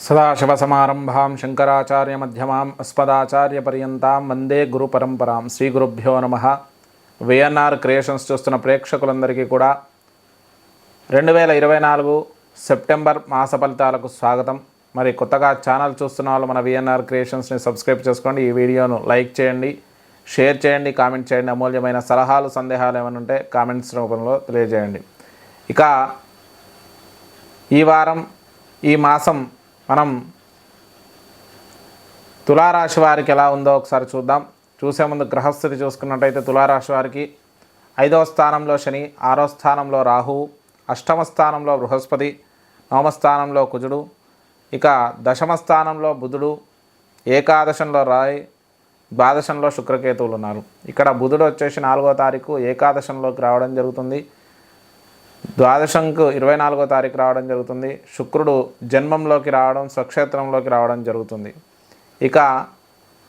సదాశివసమారంభాం శంకరాచార్యమధ్యమాం అస్మదాచార్యపర్యంతాం వందే గురుపరంపరాం. శ్రీ గురుభ్యో నమః. VNR creations చూస్తున్న ప్రేక్షకులందరికీ కూడా 2024 సెప్టెంబర్ మాస ఫలితాలకు స్వాగతం. మరి కొత్తగా ఛానల్ చూస్తున్న వాళ్ళు మన విఎన్ఆర్ క్రియేషన్స్ని సబ్స్క్రైబ్ చేసుకోండి. ఈ వీడియోను లైక్ చేయండి, షేర్ చేయండి, కామెంట్ చేయండి. అమూల్యమైన సలహాలు సందేహాలు ఏమైనా ఉంటే కామెంట్స్ రూపంలో తెలియజేయండి. ఇక ఈ వారం ఈ మాసం మనం తులారాశి వారికి ఎలా ఉందో ఒకసారి చూద్దాం. చూసే ముందు గ్రహస్థితి చూసుకున్నట్టయితే తులారాశి వారికి 5వ స్థానంలో శని, 6వ స్థానంలో రాహువు, 8వ స్థానంలో బృహస్పతి, 9వ స్థానంలో కుజుడు, ఇక 10వ స్థానంలో బుధుడు, ఏకాదశంలో రాయి, ద్వాదశంలో శుక్రకేతువులు ఉన్నారు. ఇక్కడ బుధుడు వచ్చేసి 4వ తారీఖు ఏకాదశంలోకి రావడం జరుగుతుంది. ద్వాదశంకు 24వ తారీఖు రావడం జరుగుతుంది. శుక్రుడు జన్మంలోకి రావడం, స్వక్షేత్రంలోకి రావడం జరుగుతుంది. ఇక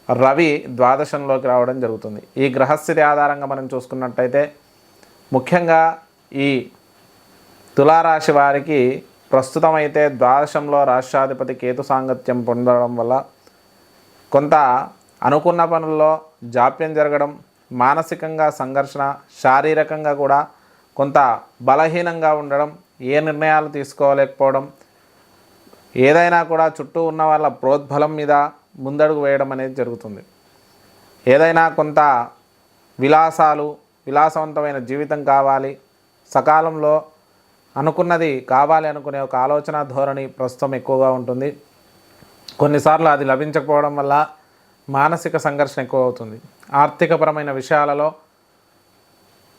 రవి ద్వాదశంలోకి రావడం జరుగుతుంది. ఈ గ్రహస్థితి ఆధారంగా మనం చూసుకున్నట్టయితే ముఖ్యంగా ఈ తులారాశి వారికి ప్రస్తుతం అయితే ద్వాదశంలో రాష్ట్రాధిపతి కేతు సాంగత్యం పొందడం వల్ల కొంత అనుకున్న పనుల్లో జాప్యం జరగడం, మానసికంగా సంఘర్షణ, శారీరకంగా కూడా కొంత బలహీనంగా ఉండడం, ఏ నిర్ణయాలు తీసుకోలేకపోవడం, ఏదైనా కూడా చుట్టూ ఉన్న వాళ్ళ ప్రోద్బలం మీద ముందడుగు వేయడం అనేది జరుగుతుంది. ఏదైనా కొంత విలాసవంతమైన జీవితం కావాలి, సకాలంలో అనుకున్నది కావాలి అనుకునే ఒక ఆలోచన ధోరణి ప్రస్తుతం ఎక్కువగా ఉంటుంది. కొన్నిసార్లు అది లభించకపోవడం వల్ల మానసిక సంఘర్షణ ఎక్కువ అవుతుంది. ఆర్థికపరమైన విషయాలలో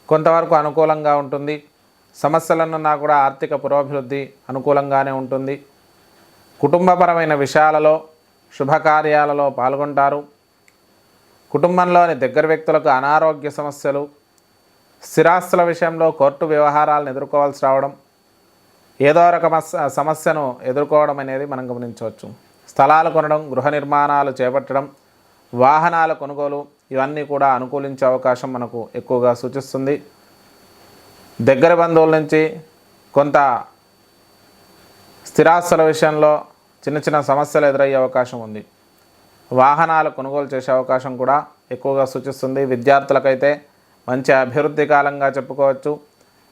కొంతవరకు అనుకూలంగా ఉంటుంది. సమస్యలన్నా కూడా ఆర్థిక పురోభివృద్ధి అనుకూలంగానే ఉంటుంది. కుటుంబపరమైన విషయాలలో శుభకార్యాలలో పాల్గొంటారు. కుటుంబంలోని దగ్గర వ్యక్తులకు అనారోగ్య సమస్యలు, స్థిరాస్తుల విషయంలో కోర్టు వ్యవహారాలను ఎదుర్కోవాల్సి రావడం, ఏదో రకమ సమస్యను ఎదుర్కోవడం అనేది మనం గమనించవచ్చు. స్థలాలు కొనడం, గృహ నిర్మాణాలు చేపట్టడం, వాహనాల కొనుగోలు ఇవన్నీ కూడా అనుకూలించే అవకాశం మనకు ఎక్కువగా సూచిస్తుంది. దగ్గర బంధువుల నుంచి కొంత స్థిరాస్తుల విషయంలో చిన్న చిన్న సమస్యలు ఎదురయ్యే అవకాశం ఉంది. వాహనాలు కొనుగోలు చేసే అవకాశం కూడా ఎక్కువగా సూచిస్తుంది. విద్యార్థులకైతే మంచి అభివృద్ధి కాలంగా చెప్పుకోవచ్చు.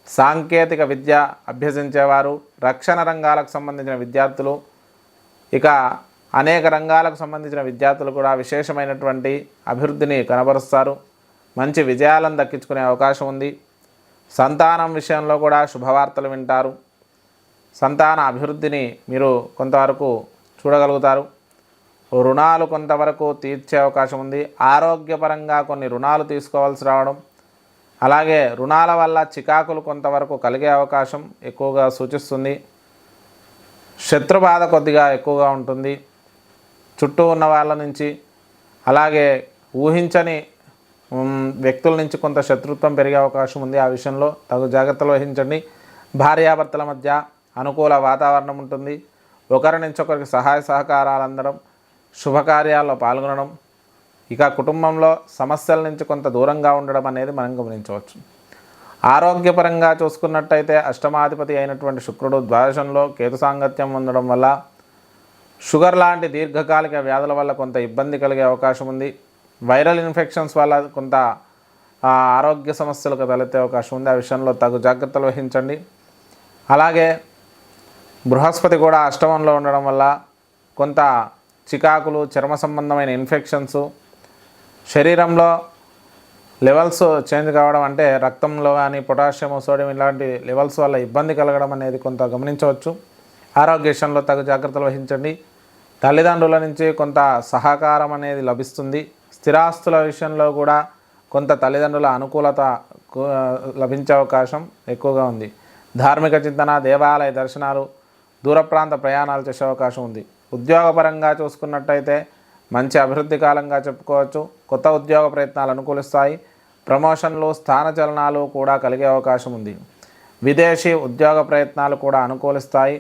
సాంకేతిక విద్య అభ్యసించేవారు, రక్షణ రంగాలకు సంబంధించిన విద్యార్థులు, ఇక అనేక రంగాలకు సంబంధించిన విద్యార్థులు కూడా విశేషమైనటువంటి అభివృద్ధిని కనబరుస్తారు. మంచి విజయాలను దక్కించుకునే అవకాశం ఉంది. సంతానం విషయంలో కూడా శుభవార్తలు వింటారు. సంతాన అభివృద్ధిని మీరు కొంతవరకు చూడగలుగుతారు. రుణాలు కొంతవరకు తీర్చే అవకాశం ఉంది. ఆరోగ్యపరంగా కొన్ని రుణాలు తీసుకోవాల్సి రావడం, అలాగే రుణాల వల్ల చికాకులు కొంతవరకు కలిగే అవకాశం ఎక్కువగా సూచిస్తుంది. శత్రుబాధ కొద్దిగా ఎక్కువగా ఉంటుంది చుట్టూ ఉన్న వాళ్ళ నుంచి. అలాగే ఊహించని వ్యక్తుల నుంచి కొంత శత్రుత్వం పెరిగే అవకాశం ఉంది. ఆ విషయంలో తగు జాగ్రత్తలు వహించండి. భార్యాభర్తల మధ్య అనుకూల వాతావరణం ఉంటుంది. ఒకరి నుంచి ఒకరికి సహాయ సహకారాలు అందడం, శుభకార్యాల్లో పాల్గొనడం, ఇక కుటుంబంలో సమస్యల నుంచి కొంత దూరంగా ఉండడం అనేది మనం గమనించవచ్చు. ఆరోగ్యపరంగా చూసుకున్నట్టయితే అష్టమాధిపతి అయినటువంటి శుక్రుడు ద్వాదశంలో కేతు సాంగత్యం ఉండడం వల్ల షుగర్ లాంటి దీర్ఘకాలిక వ్యాధుల వల్ల కొంత ఇబ్బంది కలిగే అవకాశం ఉంది. వైరల్ ఇన్ఫెక్షన్స్ వల్ల కొంత ఆరోగ్య సమస్యలకు తలెత్తే అవకాశం ఉంది. ఆ విషయంలో తగు జాగ్రత్తలు వహించండి. అలాగే బృహస్పతి కూడా అష్టమంలో ఉండడం వల్ల కొంత చికాకులు, చర్మ సంబంధమైన ఇన్ఫెక్షన్స్, శరీరంలో లెవెల్స్ చేంజ్ కావడం, అంటే రక్తంలో కానీ పొటాషియం, సోడియం ఇలాంటి లెవెల్స్ వల్ల ఇబ్బంది కలగడం అనేది కొంత గమనించవచ్చు. ఆరోగ్య విషయంలో తగు జాగ్రత్తలు వహించండి. తల్లిదండ్రుల నుంచి కొంత సహకారం అనేది లభిస్తుంది. స్థిరాస్తుల విషయంలో కూడా కొంత తల్లిదండ్రుల అనుకూలత లభించే అవకాశం ఎక్కువగా ఉంది. ధార్మిక చింతన, దేవాలయ దర్శనాలు, దూర ప్రాంత ప్రయాణాలు చేసే అవకాశం ఉంది. ఉద్యోగపరంగా చూసుకున్నట్టయితే మంచి అభివృద్ధి కాలంగా చెప్పుకోవచ్చు. కొత్త ఉద్యోగ ప్రయత్నాలు అనుకూలిస్తాయి. ప్రమోషన్లు, స్థానచలనాలు కూడా కలిగే అవకాశం ఉంది. విదేశీ ఉద్యోగ ప్రయత్నాలు కూడా అనుకూలిస్తాయి.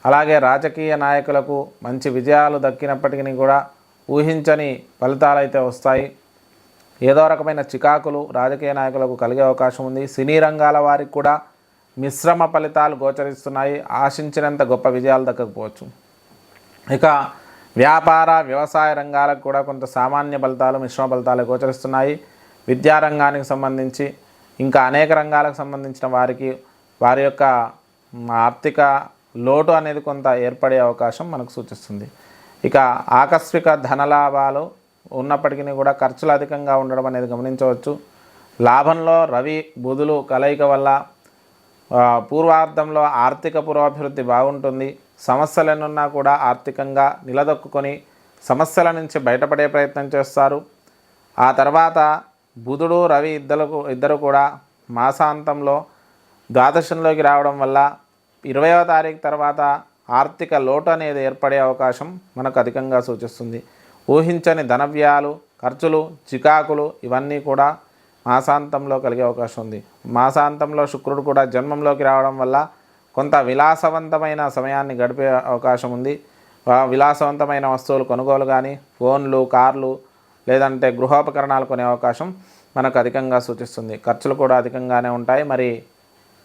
అలాగే రాజకీయ నాయకులకు మంచి విజయాలు దక్కినప్పటికీ కూడా ఊహించని ఫలితాలు అయితే వస్తాయి. ఏదో రకమైన చికాకులు రాజకీయ నాయకులకు కలిగే అవకాశం ఉంది. సినీ రంగాల వారికి కూడా మిశ్రమ ఫలితాలు గోచరిస్తున్నాయి. ఆశించినంత గొప్ప విజయాలు దక్కకపోవచ్చు. ఇక వ్యాపార వ్యవసాయ రంగాలకు కూడా కొంత సామాన్య ఫలితాలు మిశ్రమ ఫలితాలు గోచరిస్తున్నాయి. విద్యారంగానికి సంబంధించి ఇంకా అనేక రంగాలకు సంబంధించిన వారికి వారి యొక్క ఆర్థిక లోటు అనేది కొంత ఏర్పడే అవకాశం మనకు సూచిస్తుంది. ఇక ఆకస్మిక ధనలాభాలు ఉన్నప్పటికీ కూడా ఖర్చులు అధికంగా ఉండడం అనేది గమనించవచ్చు. లాభంలో రవి బుధులు కలయిక వల్ల పూర్వార్ధంలో ఆర్థిక పురోభివృద్ధి బాగుంటుంది. సమస్యలు ఎన్నున్నా కూడా ఆర్థికంగా నిలదొక్కుని సమస్యల నుంచి బయటపడే ప్రయత్నం చేస్తారు. ఆ తర్వాత బుధుడు రవి ఇద్దరు కూడా మాసాంతంలో ద్వాదశంలోకి రావడం వల్ల 20వ తారీఖు తర్వాత ఆర్థిక లోటు అనేది ఏర్పడే అవకాశం మనకు అధికంగా సూచిస్తుంది. ఊహించని ధనవ్యయాలు, ఖర్చులు, చికాకులు ఇవన్నీ కూడా మాసాంతంలో కలిగే అవకాశం ఉంది. మాసాంతంలో శుక్రుడు కూడా జన్మంలోకి రావడం వల్ల కొంత విలాసవంతమైన సమయాన్ని గడిపే అవకాశం ఉంది. విలాసవంతమైన వస్తువులు కొనుగోలు కానీ, ఫోన్లు, కార్లు లేదంటే గృహోపకరణాలు కొనే అవకాశం మనకు అధికంగా సూచిస్తుంది. ఖర్చులు కూడా అధికంగానే ఉంటాయి. మరి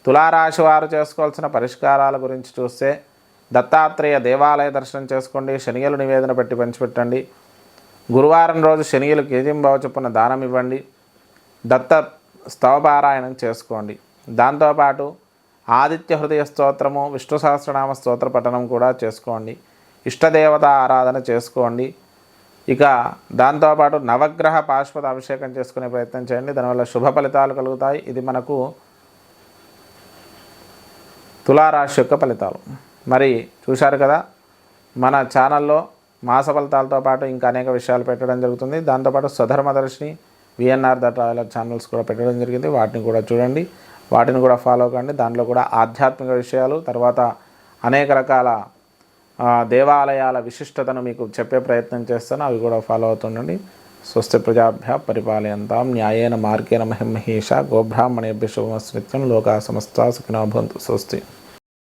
తులారాశి వారు చేసుకోవాల్సిన పరిష్కారాల గురించి చూస్తే దత్తాత్రేయ దేవాలయ దర్శనం చేసుకోండి. శనిగలు నివేదన పెట్టి పంచిపెట్టండి. గురువారం రోజు శనిగలు కేజింబావ చొప్పున దానం ఇవ్వండి. దత్త స్తవపారాయణం చేసుకోండి. దాంతోపాటు ఆదిత్య హృదయ స్తోత్రము, విష్ణు సహస్రనామ స్తోత్ర పఠనం కూడా చేసుకోండి. ఇష్టదేవత ఆరాధన చేసుకోండి. ఇక దాంతోపాటు నవగ్రహ పాశుపత అభిషేకం చేసుకునే ప్రయత్నం చేయండి. దానివల్ల శుభ ఫలితాలు కలుగుతాయి. ఇది మనకు తులారాశి యొక్క ఫలితాలు. మరి చూశారు కదా, మన ఛానల్లో మాస ఫలితాలతో పాటు ఇంకా అనేక విషయాలు పెట్టడం జరుగుతుంది. దాంతోపాటు స్వధర్మదర్శిని, విఎన్ఆర్ ద ట్రావెలర్ ఛానల్స్ కూడా పెట్టడం జరిగింది. వాటిని కూడా చూడండి, వాటిని కూడా ఫాలో కండి. దాంట్లో కూడా ఆధ్యాత్మిక విషయాలు, తర్వాత అనేక రకాల దేవాలయాల విశిష్టతను మీకు చెప్పే ప్రయత్నం చేస్తాను. అవి కూడా ఫాలో అవుతుండండి. స్వస్తి ప్రజాభ్య పరిపాలయంతాం న్యాయేన మార్గేణ మహిమహేష గోబ్రాహ్మణేభ్య శుభమస్తు నిత్యం లోకా సమస్తా సుఖినో భవంతు. స్వస్తి.